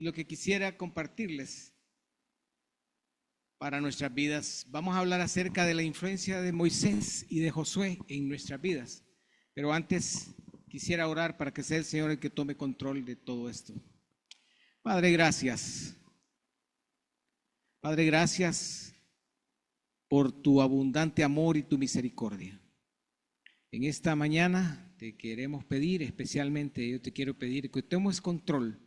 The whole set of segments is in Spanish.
lo que quisiera compartirles para nuestras vidas. Vamos a hablar acerca de la influencia de Moisés y de Josué en nuestras vidas. Pero antes quisiera orar para que sea el Señor el que tome control de todo esto. Padre, gracias. Padre, gracias por tu abundante amor y tu misericordia. En esta mañana te queremos pedir, especialmente yo te quiero pedir que tomes control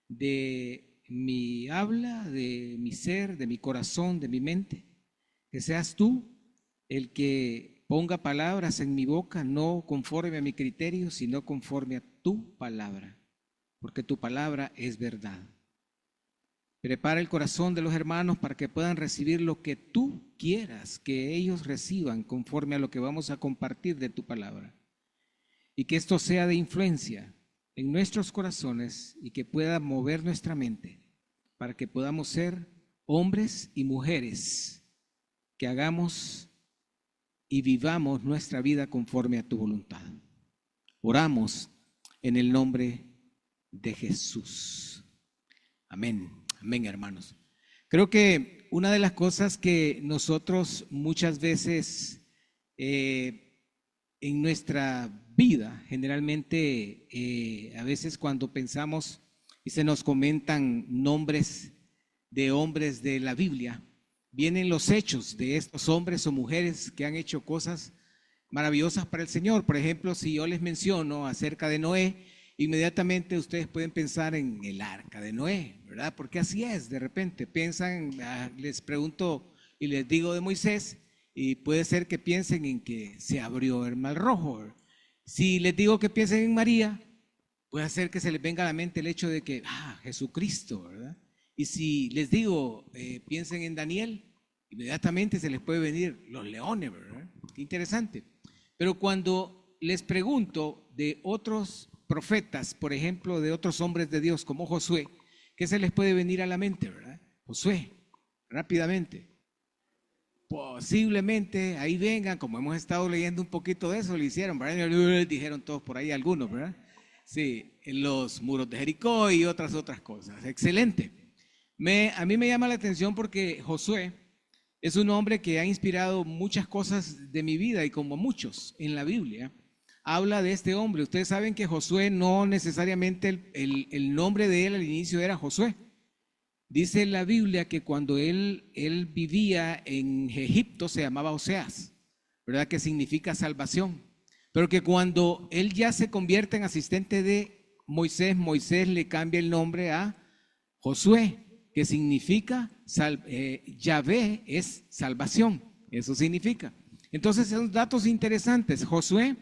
de mi habla, de mi ser, de mi corazón, de mi mente. Que seas tú el que ponga palabras en mi boca, no conforme a mi criterio, sino conforme a tu palabra, porque tu palabra es verdad. Prepara el corazón de los hermanos para que puedan recibir lo que tú quieras que ellos reciban conforme a lo que vamos a compartir de tu palabra. Y que esto sea de influencia en nuestros corazones y que pueda mover nuestra mente para que podamos ser hombres y mujeres que hagamos y vivamos nuestra vida conforme a tu voluntad. Oramos en el nombre de Jesús. Amén. Amén, hermanos. Creo que una de las cosas que nosotros muchas veces en nuestra vida, generalmente a veces cuando pensamos y se nos comentan nombres de hombres de la Biblia, vienen los hechos de estos hombres o mujeres que han hecho cosas maravillosas para el Señor. Por ejemplo, si yo les menciono acerca de Noé, inmediatamente ustedes pueden pensar en el arca de Noé, ¿verdad? Porque así es, de repente piensan, les pregunto y les digo de Moisés, y puede ser que piensen en que se abrió el mar rojo. Si les digo que piensen en María, puede ser que se les venga a la mente el hecho de que, Jesucristo, ¿verdad? Y si les digo, piensen en Daniel, inmediatamente se les puede venir los leones, ¿verdad? Qué interesante. Pero cuando les pregunto de otros profetas, por ejemplo, de otros hombres de Dios como Josué, ¿qué se les puede venir a la mente, verdad? Josué, rápidamente. Posiblemente ahí vengan, como hemos estado leyendo un poquito de eso, lo hicieron, ¿verdad? Dijeron todos por ahí algunos, ¿verdad? Sí, en los muros de Jericó y otras cosas. Excelente. A mí me llama la atención porque Josué es un hombre que ha inspirado muchas cosas de mi vida y como muchos en la Biblia. Habla de este hombre. Ustedes saben que Josué no necesariamente el nombre de él al inicio era Josué. Dice la Biblia que cuando él vivía en Egipto se llamaba Oseas, ¿verdad? Que significa salvación. Pero que cuando él ya se convierte en asistente de Moisés, Moisés le cambia el nombre a Josué, que significa Yahvé es salvación. Eso significa. Entonces son datos interesantes. Josué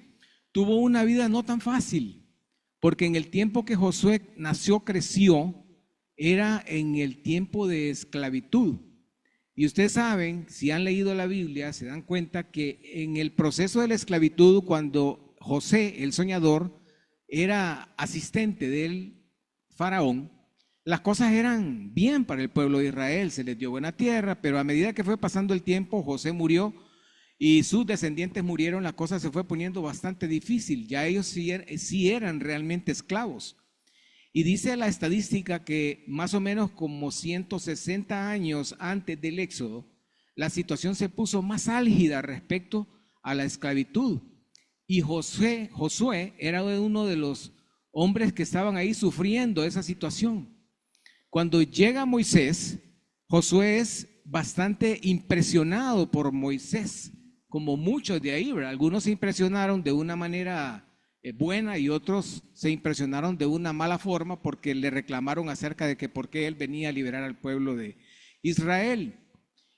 tuvo una vida no tan fácil, porque en el tiempo que Josué nació, creció, era en el tiempo de esclavitud. Y ustedes saben, si han leído la Biblia, se dan cuenta que en el proceso de la esclavitud, cuando José, el soñador, era asistente del faraón, las cosas eran bien para el pueblo de Israel, se les dio buena tierra, pero a medida que fue pasando el tiempo, José murió y sus descendientes murieron, la cosa se fue poniendo bastante difícil. Ya ellos sí eran realmente esclavos. Y dice la estadística que más o menos como 160 años antes del Éxodo, la situación se puso más álgida respecto a la esclavitud. Y Josué era uno de los hombres que estaban ahí sufriendo esa situación. Cuando llega Moisés, Josué es bastante impresionado por Moisés, como muchos de ahí, ¿verdad? Algunos se impresionaron de una manera buena y otros se impresionaron de una mala forma porque le reclamaron acerca de que por qué él venía a liberar al pueblo de Israel.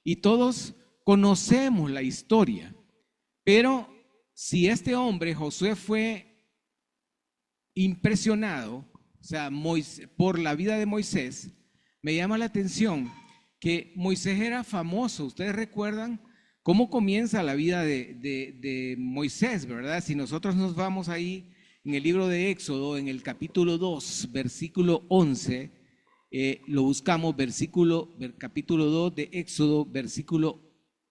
Y todos conocemos la historia, pero si este hombre, Josué, fue impresionado, o sea, por la vida de Moisés, me llama la atención que Moisés era famoso. Ustedes recuerdan cómo comienza la vida de Moisés, ¿verdad? Si nosotros nos vamos ahí en el libro de Éxodo, en el capítulo 2, versículo 11, lo buscamos, capítulo 2 de Éxodo, versículo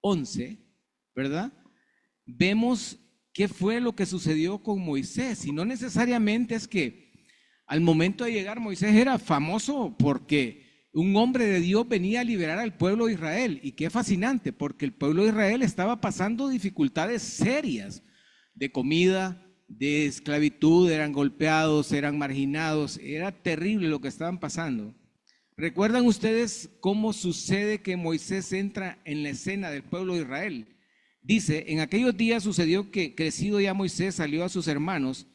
11, ¿verdad? Vemos qué fue lo que sucedió con Moisés, y no necesariamente es que Al momento de llegar, Moisés era famoso porque un hombre de Dios venía a liberar al pueblo de Israel. Y qué fascinante, porque el pueblo de Israel estaba pasando dificultades serias de comida, de esclavitud, eran golpeados, eran marginados, era terrible lo que estaban pasando. ¿Recuerdan ustedes cómo sucede que Moisés entra en la escena del pueblo de Israel? Dice, en aquellos días sucedió que crecido ya Moisés salió a sus hermanos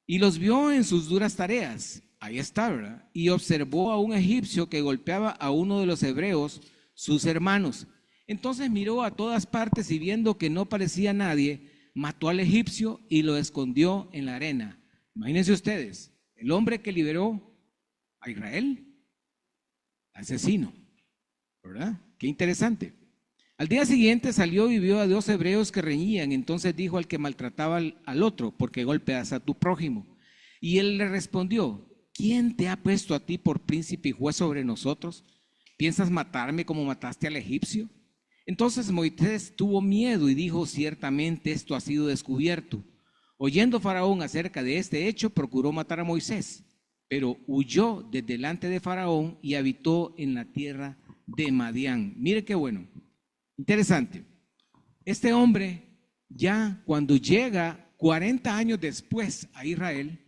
y los vio en sus duras tareas. Ahí está, ¿verdad? Y observó a un egipcio que golpeaba a uno de los hebreos, sus hermanos. Entonces miró a todas partes y viendo que no parecía nadie, mató al egipcio y lo escondió en la arena. Imagínense ustedes, el hombre que liberó a Israel, asesino, ¿verdad? Qué interesante. Al día siguiente salió y vio a dos hebreos que reñían. Entonces dijo al que maltrataba al otro, ¿por qué golpeas a tu prójimo? Y él le respondió, ¿quién te ha puesto a ti por príncipe y juez sobre nosotros? ¿Piensas matarme como mataste al egipcio? Entonces Moisés tuvo miedo y dijo, ciertamente esto ha sido descubierto. Oyendo Faraón acerca de este hecho, procuró matar a Moisés, pero huyó de delante de Faraón y habitó en la tierra de Madián. Mire qué bueno, interesante. Este hombre ya cuando llega 40 años después a Israel,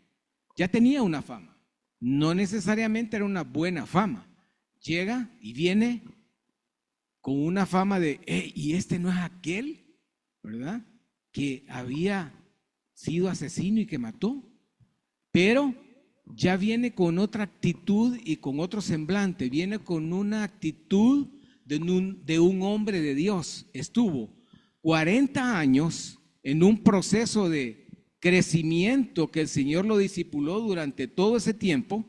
ya tenía una fama. No necesariamente era una buena fama. Llega y viene con una fama de, ¿y este no es aquel, verdad? Que había sido asesino y que mató. Pero ya viene con otra actitud y con otro semblante. Viene con una actitud de un hombre de Dios. Estuvo 40 años en un proceso de crecimiento que el Señor lo discipuló durante todo ese tiempo,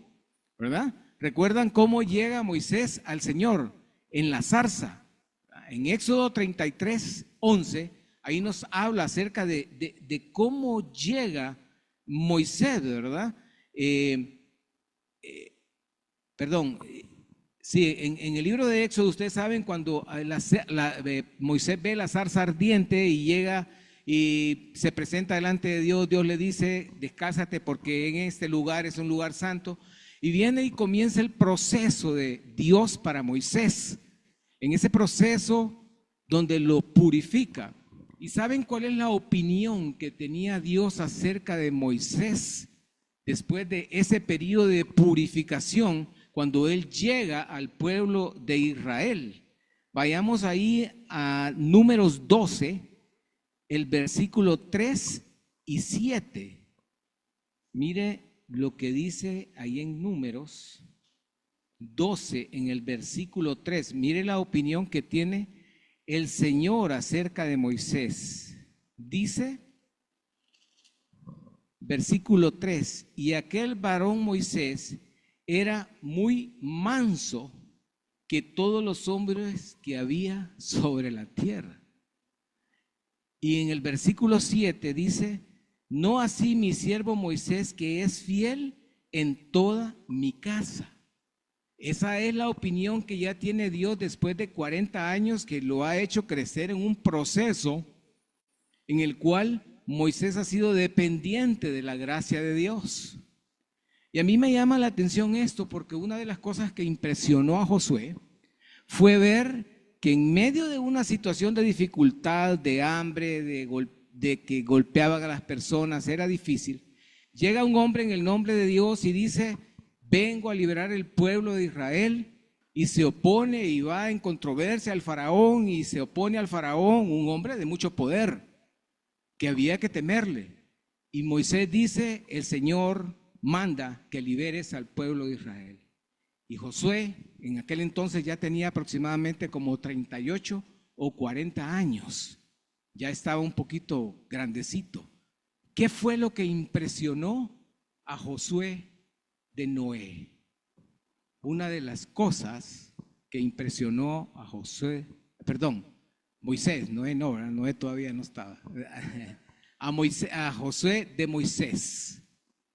¿verdad? ¿Recuerdan cómo llega Moisés al Señor? En la zarza. En Éxodo 33, 11, ahí nos habla acerca de cómo llega Moisés, ¿verdad? Sí, en el libro de Éxodo, ustedes saben cuando Moisés ve la zarza ardiente y llega y se presenta delante de Dios, Dios le dice, descásate porque en este lugar es un lugar santo, y viene y comienza el proceso de Dios para Moisés, en ese proceso donde lo purifica. ¿Y saben cuál es la opinión que tenía Dios acerca de Moisés después de ese periodo de purificación cuando él llega al pueblo de Israel? Vayamos ahí a Números 12, el versículo 3 y 7. Mire lo que dice ahí en Números 12, en el versículo 3. Mire la opinión que tiene el Señor acerca de Moisés. Dice, versículo 3, y aquel varón Moisés era muy manso que todos los hombres que había sobre la tierra. Y en el versículo 7 dice, no así mi siervo Moisés, que es fiel en toda mi casa. Esa es la opinión que ya tiene Dios después de 40 años, que lo ha hecho crecer en un proceso en el cual Moisés ha sido dependiente de la gracia de Dios. Y a mí me llama la atención esto porque una de las cosas que impresionó a Josué fue ver que en medio de una situación de dificultad, de hambre, de que golpeaban a las personas, era difícil, llega un hombre en el nombre de Dios y dice, vengo a liberar el pueblo de Israel, y se opone y va en controversia al faraón y se opone al faraón, un hombre de mucho poder, que había que temerle. Y Moisés dice, el Señor manda que liberes al pueblo de Israel. Y Josué en aquel entonces ya tenía aproximadamente como 38 o 40 años, ya estaba un poquito grandecito. ¿Qué fue lo que impresionó a Josué de Noé? Una de las cosas que impresionó a Moisés, Noé no, ¿verdad? Noé todavía no estaba, a Josué de Moisés,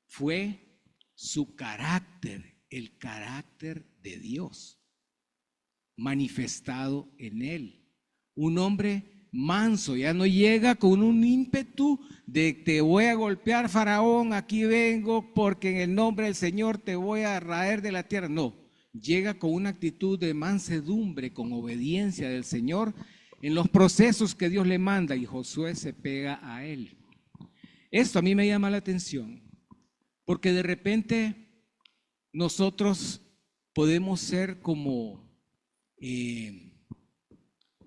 fue su carácter, el carácter de Dios manifestado en él. Un hombre manso, ya no llega con un ímpetu de te voy a golpear, Faraón, aquí vengo porque en el nombre del Señor te voy a raer de la tierra. No, llega con una actitud de mansedumbre, con obediencia del Señor en los procesos que Dios le manda, y Josué se pega a él. Esto a mí me llama la atención porque de repente nosotros podemos ser como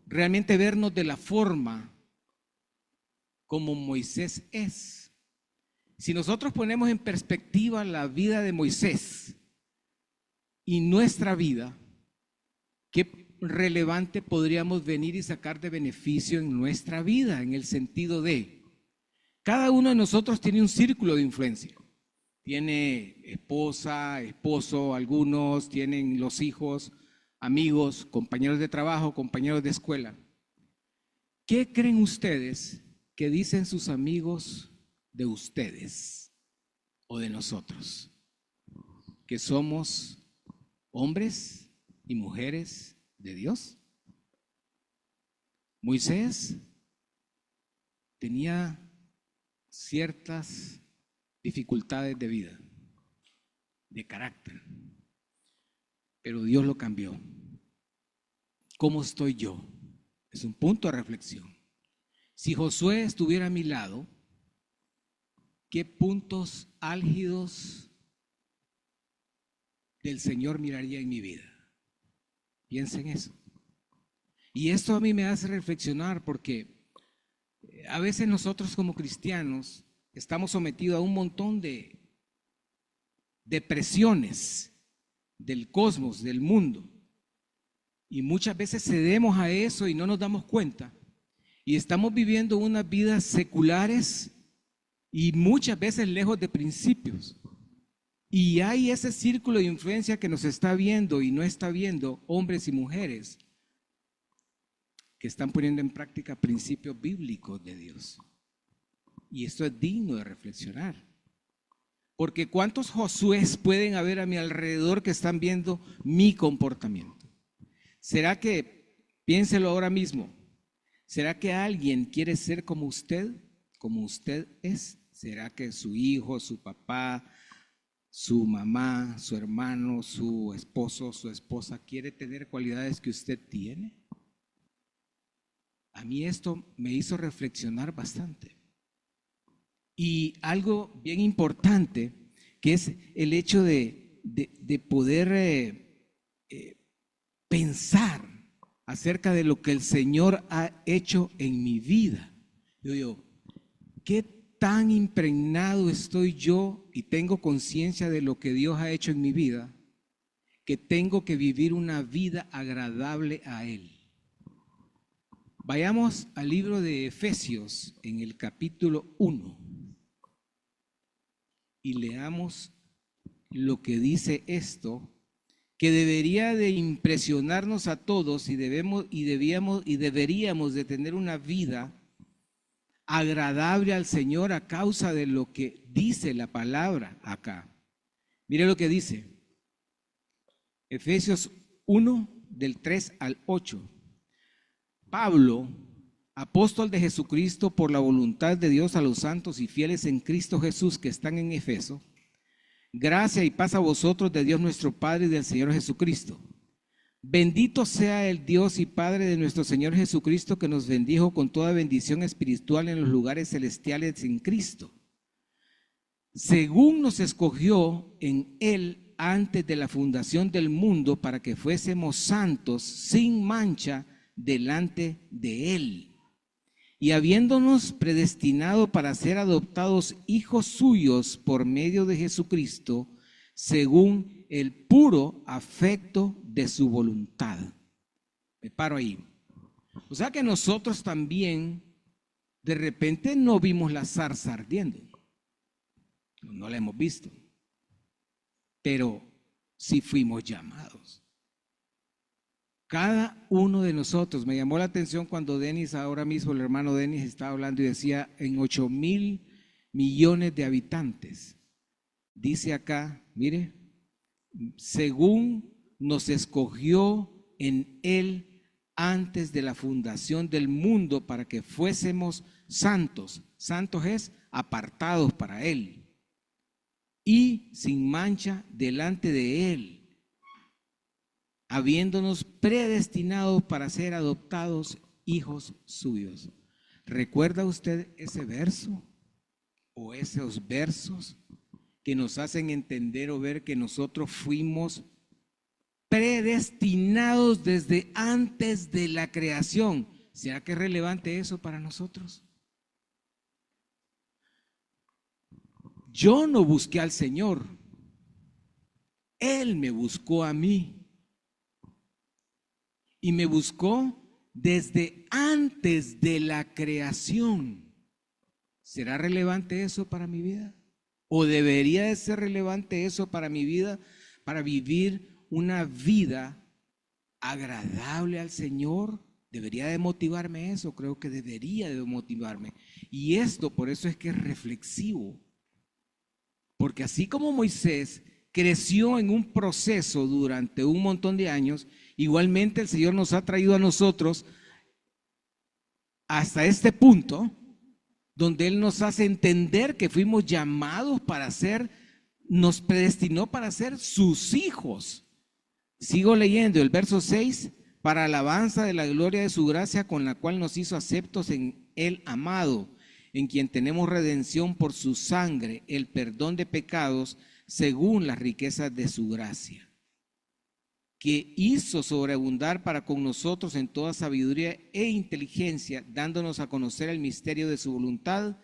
realmente vernos de la forma como Moisés es. Si nosotros ponemos en perspectiva la vida de Moisés y nuestra vida, ¿qué relevante podríamos venir y sacar de beneficio en nuestra vida? En el sentido de, cada uno de nosotros tiene un círculo de influencia. Tiene esposa, esposo, algunos tienen los hijos, amigos, compañeros de trabajo, compañeros de escuela. ¿Qué creen ustedes que dicen sus amigos de ustedes o de nosotros? ¿Que somos hombres y mujeres de Dios? Moisés tenía ciertas dificultades de vida, de carácter, pero Dios lo cambió. ¿Cómo estoy yo? Es un punto de reflexión. Si Josué estuviera a mi lado, ¿qué puntos álgidos del Señor miraría en mi vida? Piensen en eso. Y esto a mí me hace reflexionar porque a veces nosotros como cristianos estamos sometidos a un montón de presiones del cosmos, del mundo. Y muchas veces cedemos a eso y no nos damos cuenta. Y estamos viviendo unas vidas seculares y muchas veces lejos de principios. Y hay ese círculo de influencia que nos está viendo y no está viendo hombres y mujeres que están poniendo en práctica principios bíblicos de Dios. Y esto es digno de reflexionar. Porque ¿cuántos Josués pueden haber a mi alrededor que están viendo mi comportamiento? ¿Será que, piénselo ahora mismo, será que alguien quiere ser como usted es? ¿Será que su hijo, su papá, su mamá, su hermano, su esposo, su esposa quiere tener cualidades que usted tiene? A mí esto me hizo reflexionar bastante. Y algo bien importante, que es el hecho de poder pensar acerca de lo que el Señor ha hecho en mi vida. Yo digo, ¿qué tan impregnado estoy yo y tengo conciencia de lo que Dios ha hecho en mi vida, que tengo que vivir una vida agradable a Él? Vayamos al libro de Efesios en el capítulo 1 y leamos lo que dice esto, que debería de impresionarnos a todos y deberíamos de tener una vida agradable al Señor a causa de lo que dice la palabra acá. Mire lo que dice Efesios 1 del 3 al 8. Pablo, apóstol de Jesucristo por la voluntad de Dios a los santos y fieles en Cristo Jesús que están en Efeso, gracia y paz a vosotros de Dios nuestro Padre y del Señor Jesucristo. Bendito sea el Dios y Padre de nuestro Señor Jesucristo, que nos bendijo con toda bendición espiritual en los lugares celestiales en Cristo, según nos escogió en Él antes de la fundación del mundo, para que fuésemos santos sin mancha delante de Él, y habiéndonos predestinado para ser adoptados hijos suyos por medio de Jesucristo, según el puro afecto de su voluntad. Me paro ahí. O sea que nosotros también de repente no vimos la zarza ardiendo, no la hemos visto, pero sí fuimos llamados. Cada uno de nosotros, me llamó la atención cuando Denis, ahora mismo el hermano Denis estaba hablando y decía en 8,000 millones de habitantes. Dice acá, mire, según nos escogió en Él antes de la fundación del mundo para que fuésemos santos. Santos es apartados para Él y sin mancha delante de Él, habiéndonos predestinados para ser adoptados hijos suyos. ¿Recuerda usted ese verso o esos versos que nos hacen entender o ver que nosotros fuimos predestinados desde antes de la creación? ¿Será que es relevante eso para nosotros? Yo no busqué al Señor, Él me buscó a mí. Y me buscó desde antes de la creación. ¿Será relevante eso para mi vida? ¿O debería de ser relevante eso para mi vida? Para vivir una vida agradable al Señor. ¿Debería de motivarme eso? Creo que debería de motivarme. Y esto por eso es que es reflexivo. Porque así como Moisés creció en un proceso durante un montón de años, igualmente el Señor nos ha traído a nosotros hasta este punto donde Él nos hace entender que fuimos llamados para ser, nos predestinó para ser sus hijos. Sigo leyendo el verso 6, para alabanza de la gloria de su gracia con la cual nos hizo aceptos en el amado, en quien tenemos redención por su sangre, el perdón de pecados según las riquezas de su gracia, que hizo sobreabundar para con nosotros en toda sabiduría e inteligencia, dándonos a conocer el misterio de su voluntad,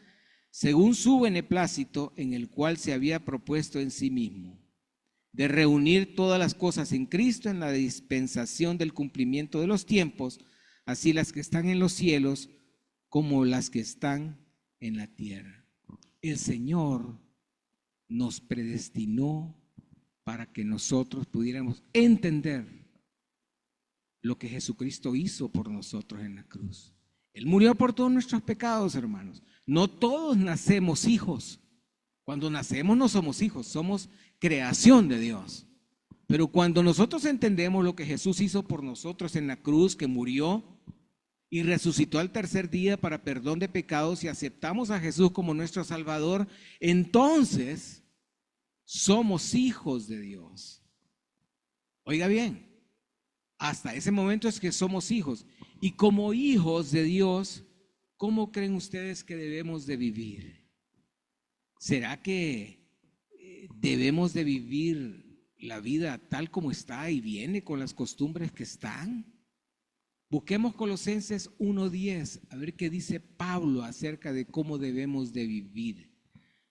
según su beneplácito, en el cual se había propuesto en sí mismo, de reunir todas las cosas en Cristo en la dispensación del cumplimiento de los tiempos, así las que están en los cielos como las que están en la tierra. El Señor nos predestinó para que nosotros pudiéramos entender lo que Jesucristo hizo por nosotros en la cruz. Él murió por todos nuestros pecados, hermanos. No todos nacemos hijos. Cuando nacemos no somos hijos, somos creación de Dios. Pero cuando nosotros entendemos lo que Jesús hizo por nosotros en la cruz, que murió y resucitó al tercer día para perdón de pecados, y aceptamos a Jesús como nuestro Salvador, entonces somos hijos de Dios. Oiga bien, hasta ese momento es que somos hijos. Y como hijos de Dios, ¿cómo creen ustedes que debemos de vivir? ¿Será que debemos de vivir la vida tal como está y viene con las costumbres que están? Busquemos Colosenses 1:10, a ver qué dice Pablo acerca de cómo debemos de vivir.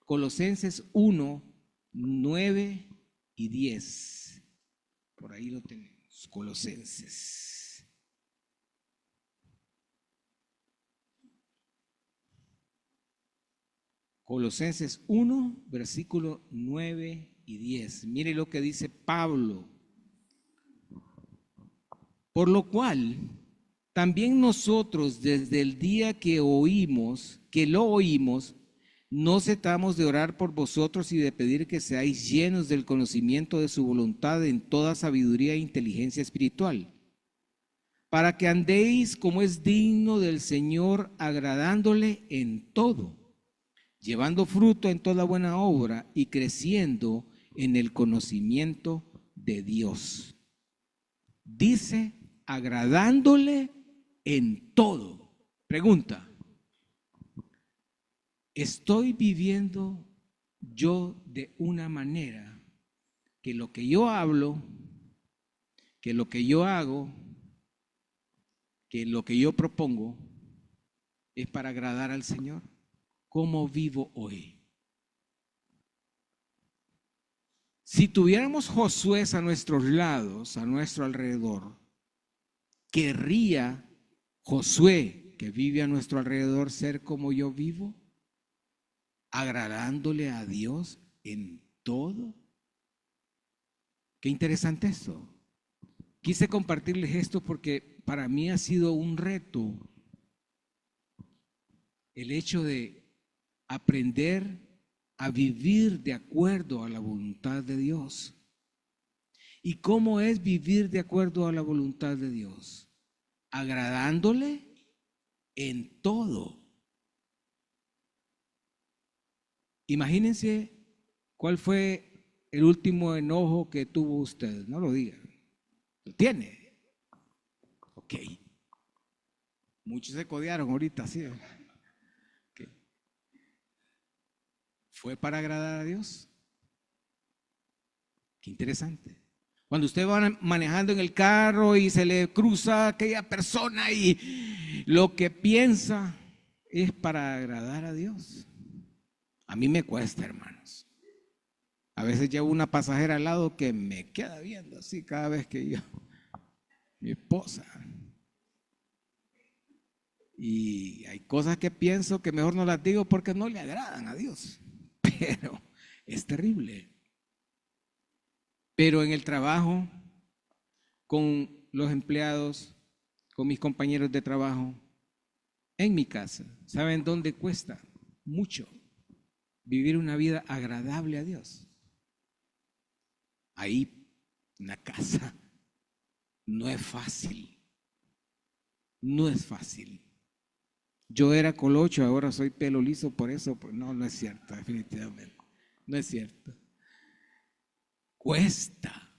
Colosenses 1:9 y 10. Por ahí lo tenemos, Colosenses. Colosenses 1, versículo 9 y 10. Mire lo que dice Pablo. Por lo cual, también nosotros desde el día que lo oímos, no cesamos de orar por vosotros y de pedir que seáis llenos del conocimiento de su voluntad en toda sabiduría e inteligencia espiritual, para que andéis como es digno del Señor, agradándole en todo, llevando fruto en toda buena obra y creciendo en el conocimiento de Dios. Dice, agradándole en todo. Pregunta, ¿estoy viviendo yo de una manera que lo que yo hablo, que lo que yo hago, que lo que yo propongo es para agradar al Señor? ¿Cómo vivo hoy? Si tuviéramos Josué a nuestros lados, a nuestro alrededor, ¿querría Josué que vive a nuestro alrededor ser como yo vivo? ¿Agradándole a Dios en todo? Qué interesante esto. Quise compartirles esto porque para mí ha sido un reto el hecho de aprender a vivir de acuerdo a la voluntad de Dios. ¿Y cómo es vivir de acuerdo a la voluntad de Dios? agradándole en todo. Imagínense cuál fue el último enojo que tuvo usted. No lo diga. ¿Lo tiene? Ok. Muchos se codearon ahorita, ¿sí? Okay. ¿Fue para agradar a Dios? Qué interesante. Cuando usted va manejando en el carro y se le cruza aquella persona y lo que piensa es para agradar a Dios. A mí me cuesta, hermanos. A veces llevo una pasajera al lado que me queda viendo así cada vez que yo, mi esposa. Y hay cosas que pienso que mejor no las digo porque no le agradan a Dios. Pero es terrible. Pero en el trabajo, con los empleados, con mis compañeros de trabajo, en mi casa, ¿saben dónde cuesta? Mucho vivir una vida agradable a Dios. Ahí, en la casa, no es fácil. No es fácil. Yo era colocho, ahora soy pelo liso por eso. Pues no, no es cierto, definitivamente. No es cierto. Cuesta.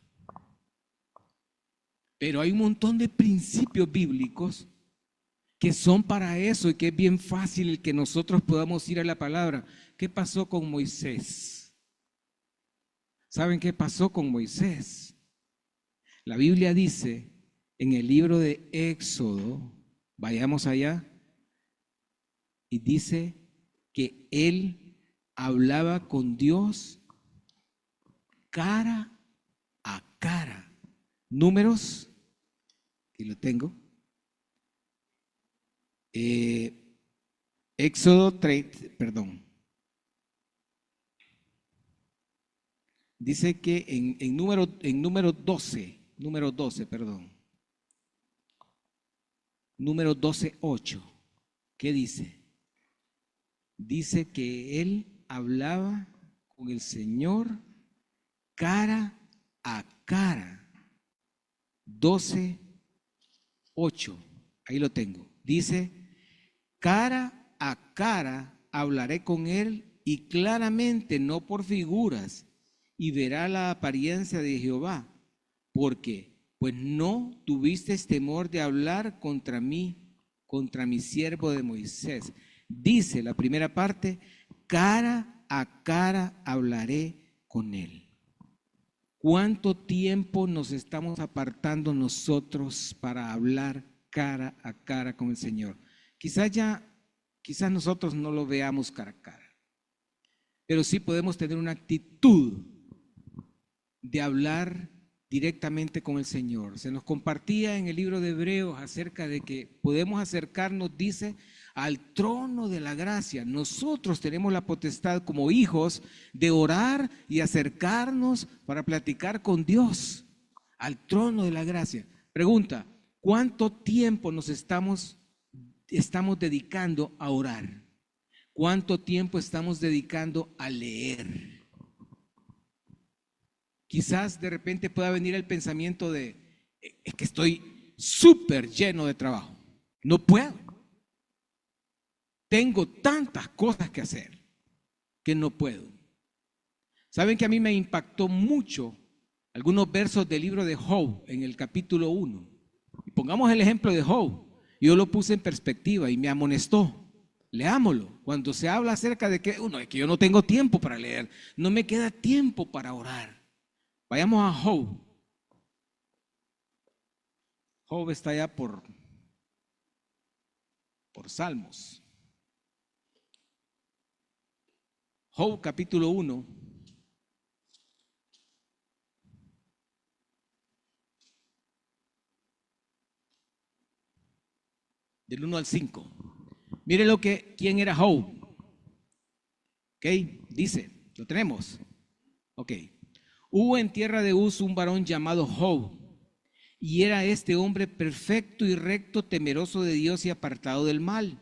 Pero hay un montón de principios bíblicos que son para eso y que es bien fácil el que nosotros podamos ir a la palabra. ¿Qué pasó con Moisés? ¿Saben qué pasó con Moisés? La Biblia dice en el libro de Éxodo, vayamos allá, y dice que él hablaba con Dios cara a cara. Números, aquí lo tengo. Éxodo 30, perdón. Dice que en número 12, número 12:8, ¿qué dice? Dice que él hablaba con el Señor cara a cara. 12:8, ahí lo tengo. Dice, cara a cara hablaré con él y claramente, no por figuras, y verá la apariencia de Jehová, porque pues no tuviste temor de hablar contra mí, contra mi siervo de Moisés. Dice la primera parte, cara a cara hablaré con él. ¿Cuánto tiempo nos estamos apartando nosotros para hablar cara a cara con el Señor? Quizás nosotros no lo veamos cara a cara, pero sí podemos tener una actitud de hablar directamente con el Señor. Se nos compartía en el libro de Hebreos acerca de que podemos acercarnos, dice, al trono de la gracia. Nosotros tenemos la potestad como hijos de orar y acercarnos para platicar con Dios al trono de la gracia. Pregunta, ¿cuánto tiempo nos estamos dedicando a orar? ¿Cuánto tiempo estamos dedicando a leer? Quizás de repente pueda venir el pensamiento de, es que estoy súper lleno de trabajo. No puedo. Tengo tantas cosas que hacer que no puedo. ¿Saben que a mí me impactó mucho algunos versos del libro de Job en el capítulo 1? Y pongamos el ejemplo de Job. Yo lo puse en perspectiva y me amonestó. Leámoslo. Cuando se habla acerca de que, es que yo no tengo tiempo para leer, no me queda tiempo para orar. Vayamos a Job. Job está allá por Salmos. Job capítulo 1. Del 1 al 5. Mire quién era Job. Ok, dice, lo tenemos. Ok. Hubo en tierra de Uz un varón llamado Job, y era este hombre perfecto y recto, temeroso de Dios y apartado del mal.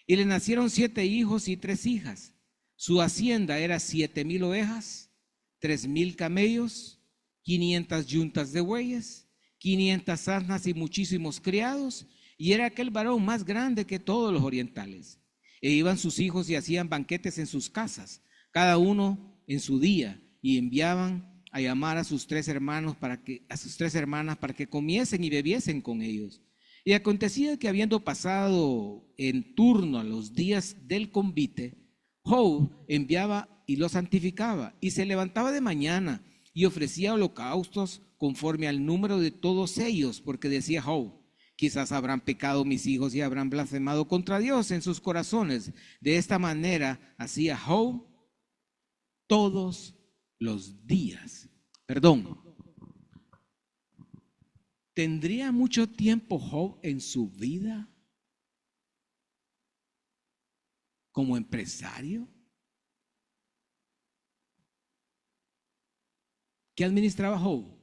Y le nacieron 7 hijos y 3 hijas. Su hacienda era 7,000 ovejas, 3,000 camellos, 500 yuntas de bueyes, 500 asnas y muchísimos criados, y era aquel varón más grande que todos los orientales. E iban sus hijos y hacían banquetes en sus casas, cada uno en su día, y enviaban a llamar a sus tres hermanas para que comiesen y bebiesen con ellos. Y acontecía que habiendo pasado en turno a los días del convite, Job enviaba y los santificaba, y se levantaba de mañana y ofrecía holocaustos conforme al número de todos ellos, porque decía Job: quizás habrán pecado mis hijos y habrán blasfemado contra Dios en sus corazones. De esta manera hacía Job todos los días. ¿Tendría mucho tiempo Job en su vida como empresario? ¿Qué administraba Job?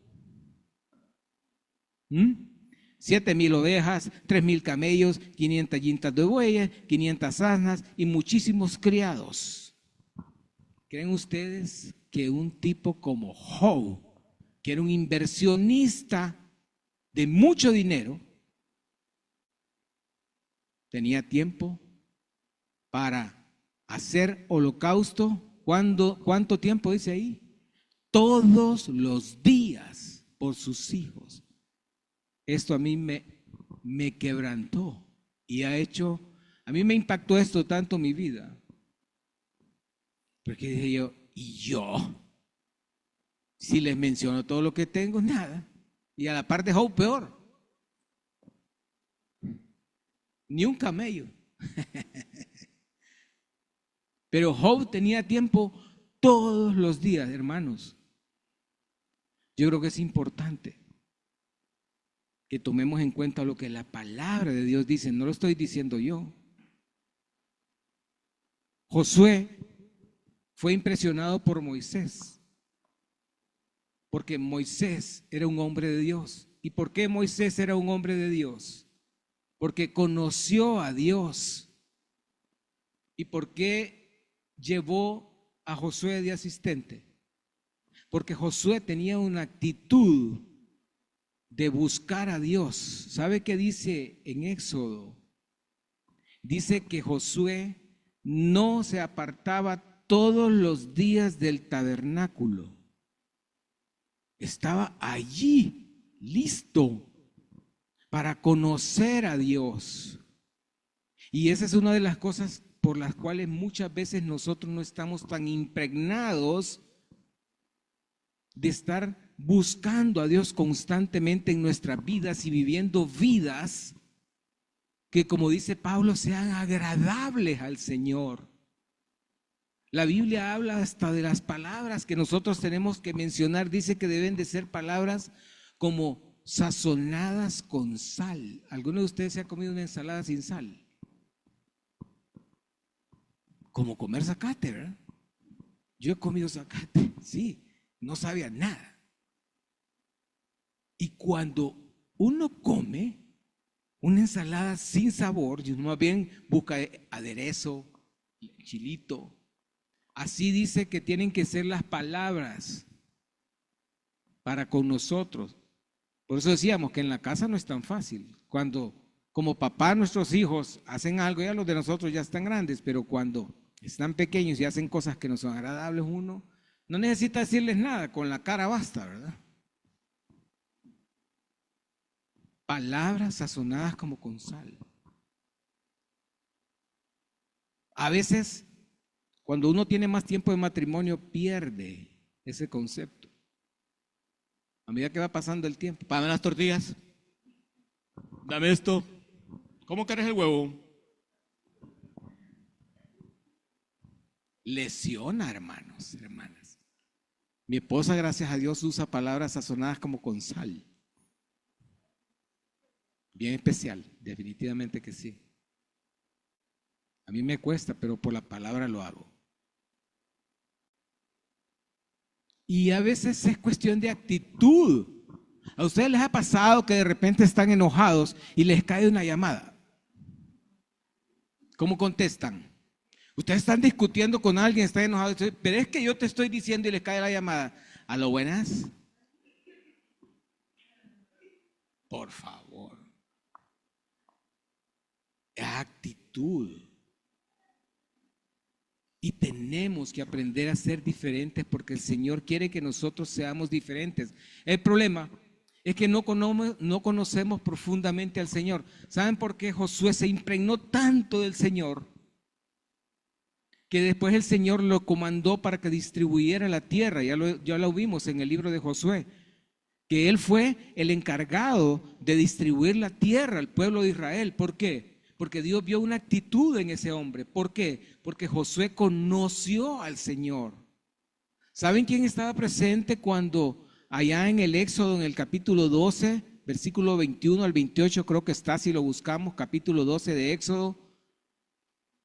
7,000 ovejas, 3,000 camellos, 500 yuntas de bueyes, 500 asnas y muchísimos criados. ¿Creen ustedes que un tipo como Job, que era un inversionista de mucho dinero, tenía tiempo para hacer holocausto? ¿Cuánto tiempo dice ahí? Todos los días por sus hijos. Esto a mí me quebrantó y a mí me impactó esto tanto en mi vida. Porque dije yo, ¿y yo? Si les menciono todo lo que tengo, nada. Y a la par de Job, peor. Ni un camello. Pero Job tenía tiempo todos los días, hermanos. Yo creo que es importante que tomemos en cuenta lo que la palabra de Dios dice. No lo estoy diciendo yo. Josué fue impresionado por Moisés, porque Moisés era un hombre de Dios. ¿Y por qué Moisés era un hombre de Dios? Porque conoció a Dios. ¿Y por qué llevó a Josué de asistente? Porque Josué tenía una actitud de buscar a Dios. ¿Sabe qué dice en Éxodo? Dice que Josué no se apartaba todos los días del tabernáculo. Estaba allí, listo para conocer a Dios. Y esa es una de las cosas por las cuales muchas veces nosotros no estamos tan impregnados de estar buscando a Dios constantemente en nuestras vidas y viviendo vidas que, como dice Pablo, sean agradables al Señor. La Biblia habla hasta de las palabras que nosotros tenemos que mencionar. Dice que deben de ser palabras como sazonadas con sal. ¿Alguno de ustedes se ha comido una ensalada sin sal? Como comer zacate, ¿verdad? Yo he comido zacate, sí, no sabía nada. Y cuando uno come una ensalada sin sabor, y uno más bien busca aderezo, chilito, así dice que tienen que ser las palabras para con nosotros. Por eso decíamos que en la casa no es tan fácil. Cuando como papá nuestros hijos hacen algo, ya los de nosotros ya están grandes, pero cuando están pequeños y hacen cosas que no son agradables, uno no necesita decirles nada, con la cara basta, ¿verdad? Palabras sazonadas como con sal. A veces, cuando uno tiene más tiempo de matrimonio, pierde ese concepto. A medida que va pasando el tiempo. Dame las tortillas. Dame esto. ¿Cómo quieres el huevo? Lesiona, hermanos, hermanas. Mi esposa, gracias a Dios, usa palabras sazonadas como con sal. Bien especial, definitivamente que sí. A mí me cuesta, pero por la palabra lo hago. Y a veces es cuestión de actitud. ¿A ustedes les ha pasado que de repente están enojados y les cae una llamada? ¿Cómo contestan? Ustedes están discutiendo con alguien, están enojados, pero es que yo te estoy diciendo y les cae la llamada. ¿A lo buenas? Por favor. Actitud. Y tenemos que aprender a ser diferentes porque el Señor quiere que nosotros seamos diferentes. El problema es que no conocemos profundamente al Señor. ¿Saben por qué Josué se impregnó tanto del Señor? Que después el Señor lo comandó para que distribuyera la tierra. Ya lo vimos en el libro de Josué. Que él fue el encargado de distribuir la tierra al pueblo de Israel. ¿Por qué? Porque Dios vio una actitud en ese hombre. ¿Por qué? Porque Josué conoció al Señor. ¿Saben quién estaba presente cuando allá en el Éxodo, en el capítulo 12, versículo 21 al 28, creo que está, si lo buscamos, capítulo 12 de Éxodo,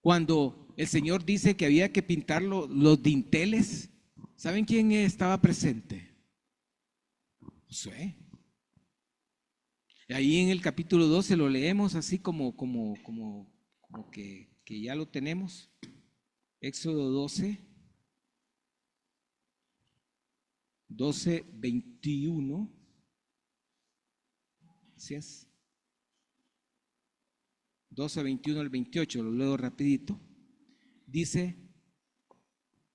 cuando el Señor dice que había que pintar los dinteles? ¿Saben quién estaba presente? Josué. Ahí en el capítulo 12 lo leemos así como que ya lo tenemos. Éxodo 12, 21. Así es. 12, 21 al 28, lo leo rapidito. Dice: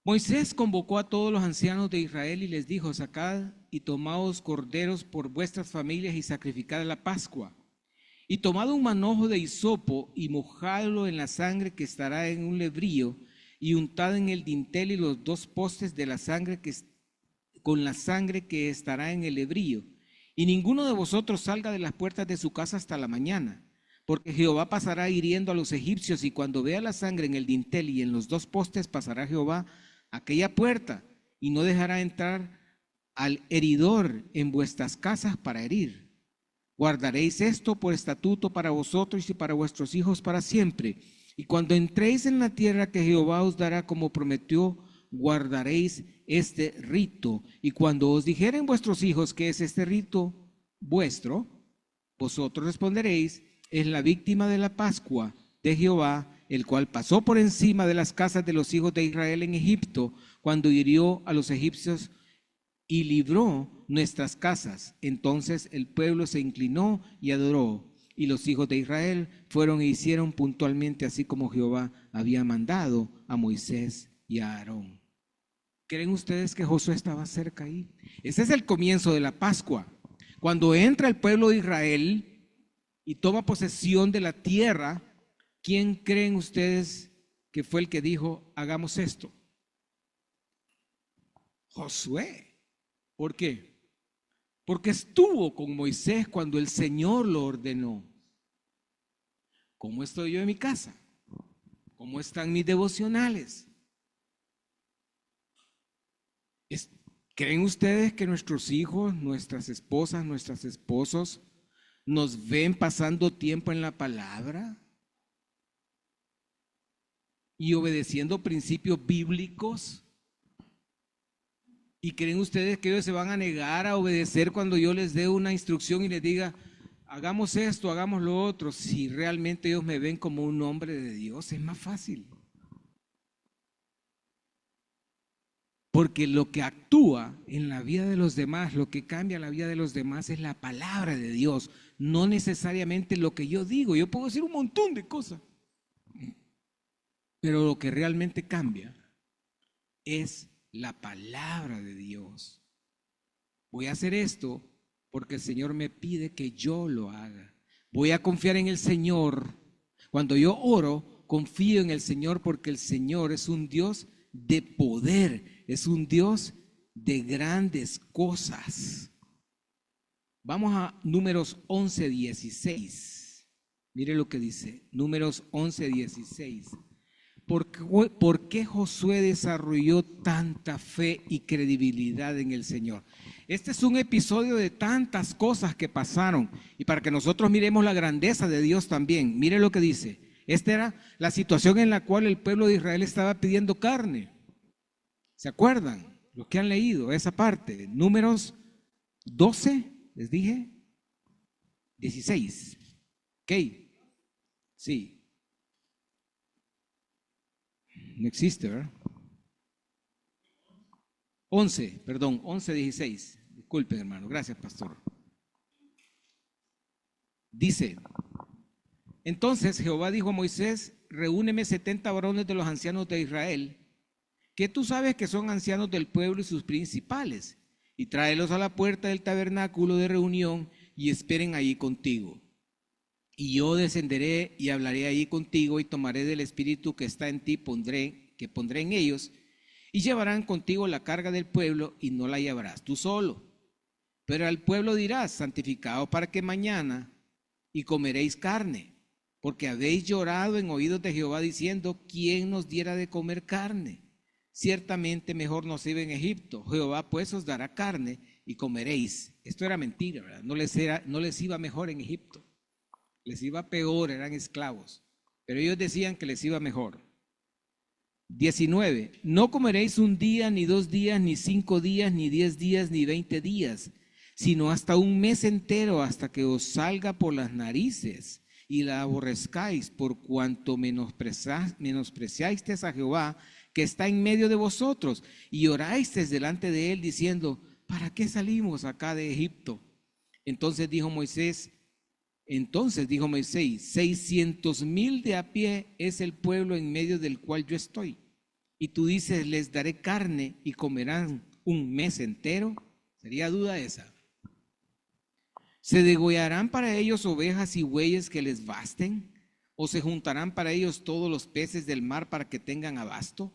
Moisés convocó a todos los ancianos de Israel y les dijo: sacad y tomaos corderos por vuestras familias y sacrificad la Pascua. Y tomad un manojo de hisopo y mojadlo en la sangre que estará en un lebrillo, y untad en el dintel y los 2 postes de la sangre con la sangre que estará en el lebrillo. Y ninguno de vosotros salga de las puertas de su casa hasta la mañana, porque Jehová pasará hiriendo a los egipcios, y cuando vea la sangre en el dintel y en los 2 postes, pasará Jehová aquella puerta y no dejará entrar al heridor en vuestras casas para herir. Guardaréis esto por estatuto para vosotros y para vuestros hijos para siempre. Y cuando entréis en la tierra que Jehová os dará como prometió, guardaréis este rito. Y cuando os dijeren vuestros hijos que es este rito vuestro, vosotros responderéis: es la víctima de la Pascua de Jehová, el cual pasó por encima de las casas de los hijos de Israel en Egipto, cuando hirió a los egipcios y libró nuestras casas. Entonces el pueblo se inclinó y adoró, y los hijos de Israel fueron e hicieron puntualmente así como Jehová había mandado a Moisés y a Aarón. ¿Creen ustedes que Josué estaba cerca ahí? Ese es el comienzo de la Pascua. Cuando entra el pueblo de Israel y toma posesión de la tierra, ¿quién creen ustedes que fue el que dijo: hagamos esto? Josué. ¿Por qué? Porque estuvo con Moisés cuando el Señor lo ordenó. ¿Cómo estoy yo en mi casa? ¿Cómo están mis devocionales? ¿Creen ustedes que nuestros hijos, nuestras esposas, nuestros esposos nos ven pasando tiempo en la palabra y obedeciendo principios bíblicos? ¿Y creen ustedes que ellos se van a negar a obedecer cuando yo les dé una instrucción y les diga: hagamos esto, hagamos lo otro? Si realmente ellos me ven como un hombre de Dios, es más fácil. Porque lo que actúa en la vida de los demás, lo que cambia la vida de los demás es la palabra de Dios, no necesariamente lo que yo digo. Yo puedo decir un montón de cosas, pero lo que realmente cambia es la palabra de Dios. Voy a hacer esto porque el Señor me pide que yo lo haga. Voy a confiar en el Señor. Cuando yo oro, confío en el Señor porque el Señor es un Dios de poder, es un Dios de grandes cosas. Vamos a Números 11:16. Mire lo que dice, Números 11:16. ¿Por qué Josué desarrolló tanta fe y credibilidad en el Señor? Este es un episodio de tantas cosas que pasaron, y para que nosotros miremos la grandeza de Dios también. Mire lo que dice. Esta era la situación en la cual el pueblo de Israel estaba pidiendo carne. ¿Se acuerdan? Los que han leído esa parte. Números 12, les dije, 16. Ok, sí. No existe, ¿verdad? 11, 16. Disculpen, hermano. Gracias, pastor. Dice, entonces Jehová dijo a Moisés, reúneme 70 varones de los ancianos de Israel, que tú sabes que son ancianos del pueblo y sus principales, y tráelos a la puerta del tabernáculo de reunión y esperen allí contigo. Y yo descenderé y hablaré allí contigo y tomaré del espíritu que está en ti, que pondré en ellos, y llevarán contigo la carga del pueblo y no la llevarás tú solo. Pero al pueblo dirás, santificaos para que mañana y comeréis carne, porque habéis llorado en oídos de Jehová diciendo, ¿quién nos diera de comer carne? Ciertamente mejor nos iba en Egipto. Jehová pues os dará carne y comeréis. Esto era mentira, ¿verdad? No les iba mejor en Egipto. Les iba peor, eran esclavos. Pero ellos decían que les iba mejor. 19. No comeréis un día, ni 2 días, ni 5 días, ni 10 días, ni 20 días, sino hasta un mes entero, hasta que os salga por las narices y la aborrezcáis, por cuanto menospreciasteis a Jehová, que está en medio de vosotros, y oráis delante de él, diciendo, ¿para qué salimos acá de Egipto? Entonces dijo Moisés, 600,000 de a pie es el pueblo en medio del cual yo estoy. Y tú dices, les daré carne y comerán un mes entero. ¿Sería duda esa? ¿Se degollarán para ellos ovejas y bueyes que les basten? ¿O se juntarán para ellos todos los peces del mar para que tengan abasto?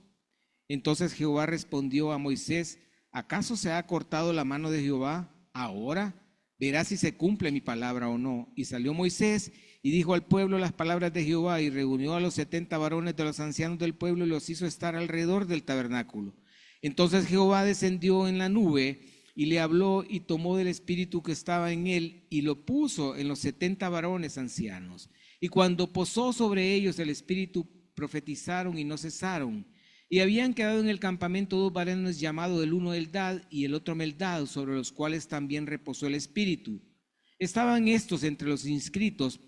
Entonces Jehová respondió a Moisés, ¿acaso se ha cortado la mano de Jehová? Ahora verás si se cumple mi palabra o no. Y salió Moisés y dijo al pueblo las palabras de Jehová, y reunió a los 70 varones de los ancianos del pueblo y los hizo estar alrededor del tabernáculo. Entonces Jehová descendió en la nube y le habló, y tomó del espíritu que estaba en él y lo puso en los 70 varones ancianos. Y cuando posó sobre ellos el espíritu, profetizaron y no cesaron. Y habían quedado en el campamento 2 varones llamados el uno Eldad y el otro Meldad, sobre los cuales también reposó el espíritu. Estaban estos entre los inscritos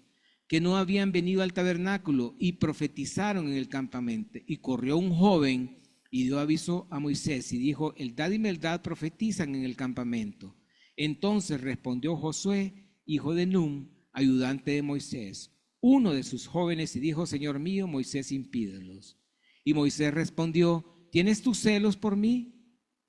que no habían venido al tabernáculo, y profetizaron en el campamento. Y corrió un joven y dio aviso a Moisés y dijo, Eldad y Meldad profetizan en el campamento. Entonces respondió Josué, hijo de Nun, ayudante de Moisés, uno de sus jóvenes, y dijo, Señor mío, Moisés, impídelos. Y Moisés respondió, ¿tienes tus celos por mí?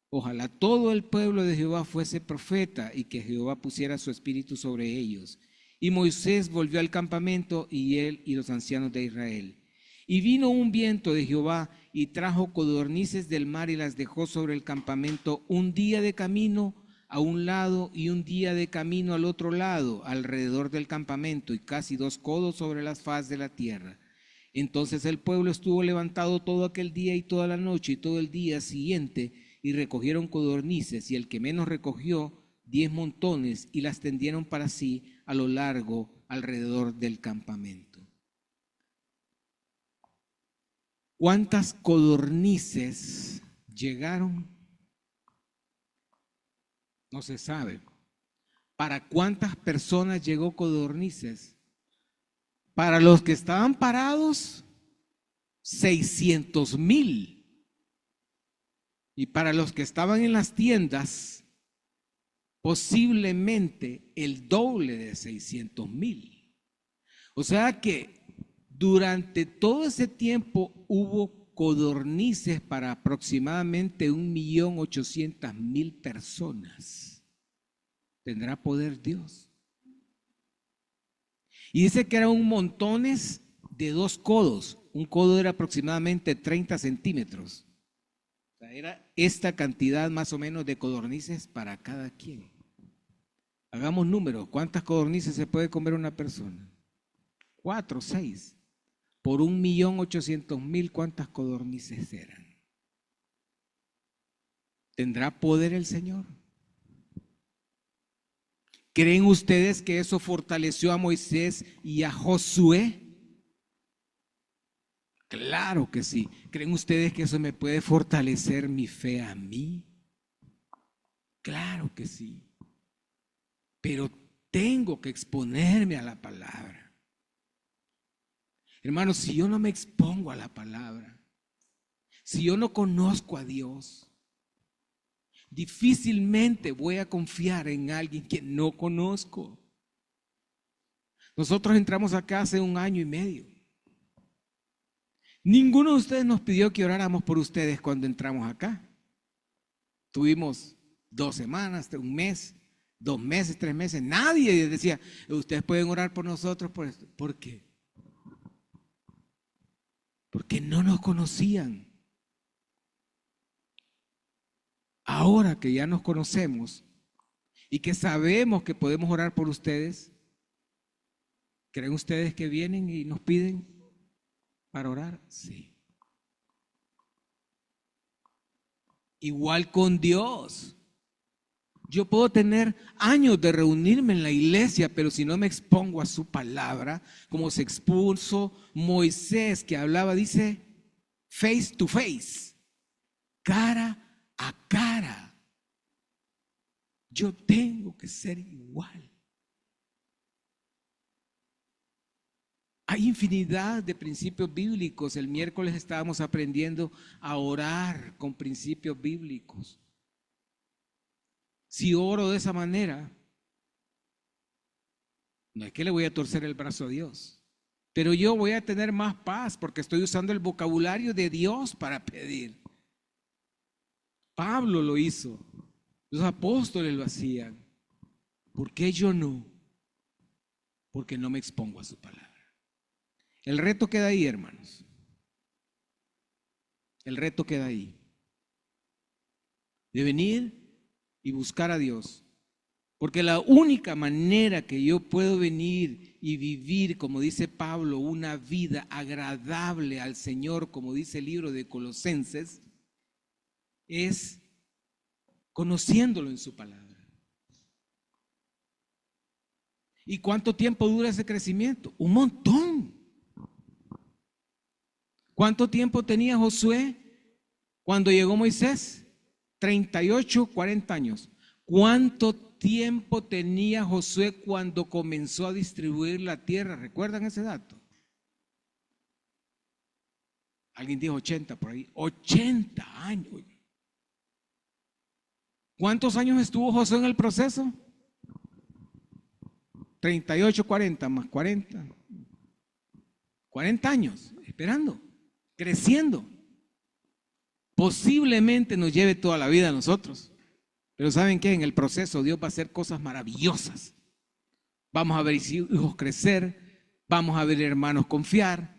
Ojalá todo el pueblo de Jehová fuese profeta, y que Jehová pusiera su espíritu sobre ellos. Y Moisés volvió al campamento, y él y los ancianos de Israel. Y vino un viento de Jehová, y trajo codornices del mar, y las dejó sobre el campamento 1 día de camino a un lado, y 1 día de camino al otro lado, alrededor del campamento, y casi 2 codos sobre la faz de la tierra. Entonces el pueblo estuvo levantado todo aquel día y toda la noche y todo el día siguiente, y recogieron codornices, y el que menos recogió 10 montones, y las tendieron para sí a lo largo alrededor del campamento. ¿Cuántas codornices llegaron? No se sabe. ¿Para cuántas personas llegó codornices? Para los que estaban parados, 600,000. Y para los que estaban en las tiendas, posiblemente el doble de 600,000. O sea que durante todo ese tiempo hubo codornices para aproximadamente 1.800.000 personas. ¿Tendrá poder Dios? Y dice que eran montones de 2 codos. Un codo era aproximadamente 30 centímetros. O sea, era esta cantidad más o menos de codornices para cada quien. Hagamos números. ¿Cuántas codornices se puede comer una persona? 4, 6. Por 1.800.000, ¿cuántas codornices eran? ¿Tendrá poder el Señor? ¿Creen ustedes que eso fortaleció a Moisés y a Josué? Claro que sí. ¿Creen ustedes que eso me puede fortalecer mi fe a mí? Claro que sí. Pero tengo que exponerme a la palabra. Hermanos, si yo no me expongo a la palabra, si yo no conozco a Dios, difícilmente voy a confiar en alguien que no conozco. Nosotros entramos acá hace 1 año y medio. Ninguno de ustedes nos pidió que oráramos por ustedes cuando entramos acá. Tuvimos 2 semanas, 1 mes, 2 meses, 3 meses. Nadie decía, ustedes pueden orar por nosotros por esto. ¿Por qué? Porque no nos conocían. Ahora que ya nos conocemos y que sabemos que podemos orar por ustedes, ¿creen ustedes que vienen y nos piden para orar? Sí. Igual con Dios. Yo puedo tener años de reunirme en la iglesia, pero si no me expongo a su palabra, como se expuso Moisés, que hablaba, dice, face to face, cara a cara. Yo tengo que ser igual. Hay infinidad de principios bíblicos. El miércoles estábamos aprendiendo a orar con principios bíblicos. Si oro de esa manera, no es que le voy a torcer el brazo a Dios, pero yo voy a tener más paz porque estoy usando el vocabulario de Dios para pedir. Pablo lo hizo, los apóstoles lo hacían. ¿Por qué yo no? Porque no me expongo a su palabra. El reto queda ahí, hermanos. El reto queda ahí. De venir y buscar a Dios. Porque la única manera que yo puedo venir y vivir, como dice Pablo, una vida agradable al Señor, como dice el libro de Colosenses, es conociéndolo en su palabra. ¿Y cuánto tiempo dura ese crecimiento? Un montón. ¿Cuánto tiempo tenía Josué cuando llegó Moisés? 38, 40 años. ¿Cuánto tiempo tenía Josué cuando comenzó a distribuir la tierra? ¿Recuerdan ese dato? Alguien dijo 80 por ahí. 80 años. ¿Cuántos años estuvo Josué en el proceso? 38, 40 más 40. 40 años esperando, creciendo. Posiblemente nos lleve toda la vida a nosotros. Pero ¿saben qué? En el proceso Dios va a hacer cosas maravillosas. Vamos a ver hijos crecer, vamos a ver hermanos confiar,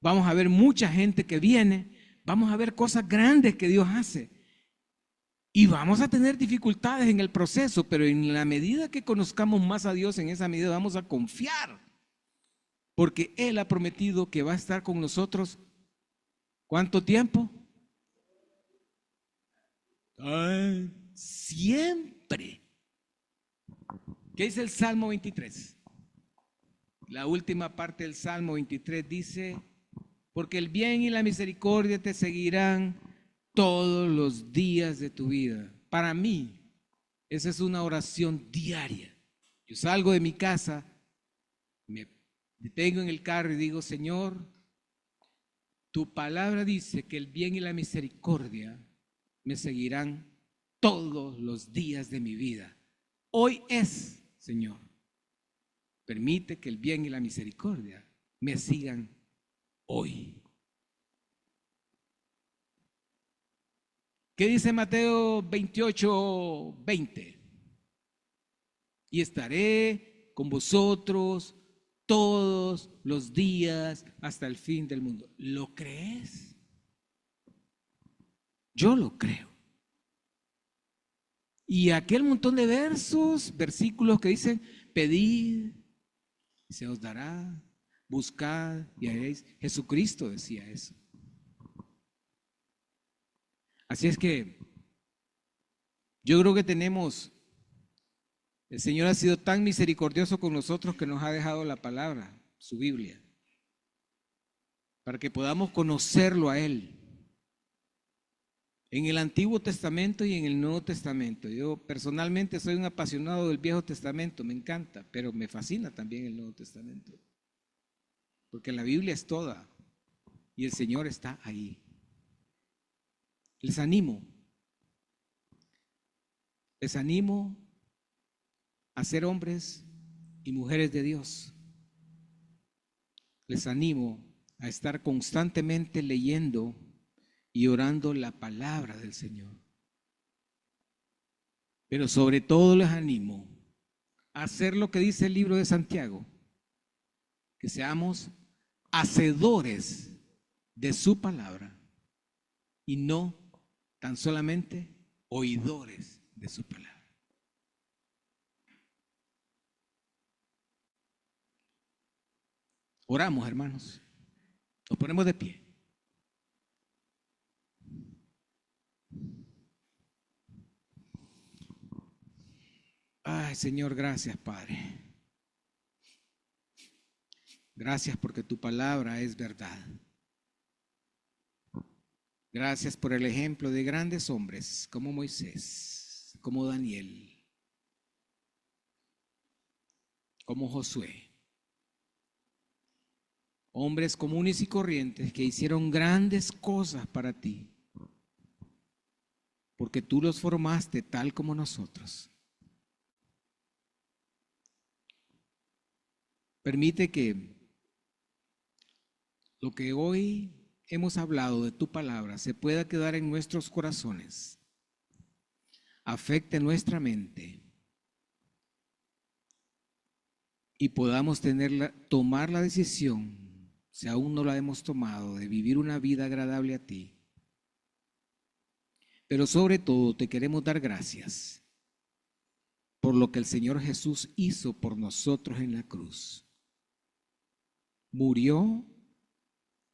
vamos a ver mucha gente que viene, vamos a ver cosas grandes que Dios hace. Y vamos a tener dificultades en el proceso, pero en la medida que conozcamos más a Dios, en esa medida vamos a confiar. Porque Él ha prometido que va a estar con nosotros. ¿Cuánto tiempo? Siempre. ¿Qué dice el Salmo 23? La última parte del Salmo 23 dice, porque el bien y la misericordia te seguirán todos los días de tu vida. Para mí, esa es una oración diaria. Yo salgo de mi casa, me detengo en el carro y digo, Señor, tu palabra dice que el bien y la misericordia me seguirán todos los días de mi vida. Hoy es, Señor, permite que el bien y la misericordia me sigan hoy. ¿Qué dice Mateo 28, 20? Y estaré con vosotros todos los días hasta el fin del mundo. ¿Lo crees? Yo lo creo. Y aquel montón de versículos que dicen, pedid y se os dará, buscad y haréis. Jesucristo decía eso. Así es que yo creo que el Señor ha sido tan misericordioso con nosotros que nos ha dejado la palabra, su Biblia, para que podamos conocerlo a Él. En el Antiguo Testamento y en el Nuevo Testamento. Yo personalmente soy un apasionado del Viejo Testamento, me encanta, pero me fascina también el Nuevo Testamento. Porque la Biblia es toda y el Señor está ahí. Les animo a ser hombres y mujeres de Dios, les animo a estar constantemente leyendo y orando la palabra del Señor. Pero sobre todo les animo a hacer lo que dice el libro de Santiago, que seamos hacedores de su palabra y no tan solamente oidores de su palabra. Oramos, hermanos. Nos ponemos de pie. Ay, Señor, gracias, Padre. Gracias porque tu palabra es verdad. Gracias por el ejemplo de grandes hombres como Moisés, como Daniel, como Josué. Hombres comunes y corrientes que hicieron grandes cosas para ti, porque tú los formaste tal como nosotros. Permite que lo que hoy hemos hablado de tu palabra se pueda quedar en nuestros corazones, afecte nuestra mente y podamos tomar la decisión, si aún no la hemos tomado, de vivir una vida agradable a ti. Pero sobre todo te queremos dar gracias por lo que el Señor Jesús hizo por nosotros en la cruz. Murió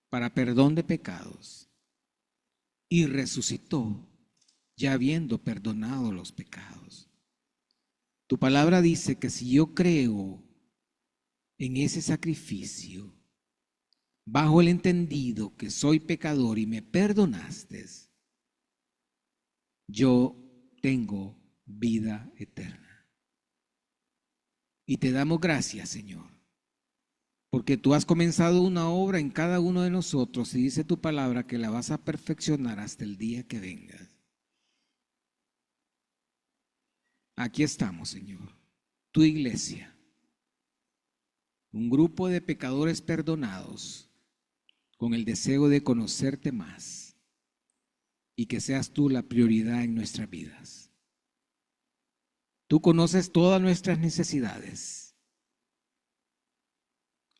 para perdón de pecados y resucitó ya habiendo perdonado los pecados. Tu palabra dice que si yo creo en ese sacrificio, bajo el entendido que soy pecador y me perdonaste, yo tengo vida eterna. Y te damos gracias, Señor, porque tú has comenzado una obra en cada uno de nosotros y dice tu palabra que la vas a perfeccionar hasta el día que vengas. Aquí estamos, Señor, tu iglesia, un grupo de pecadores perdonados con el deseo de conocerte más y que seas tú la prioridad en nuestras vidas. Tú conoces todas nuestras necesidades.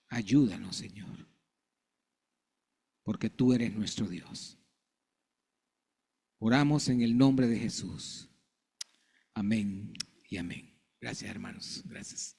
Ayúdanos, Señor, porque tú eres nuestro Dios. Oramos en el nombre de Jesús. Amén y amén. Gracias, hermanos. Gracias.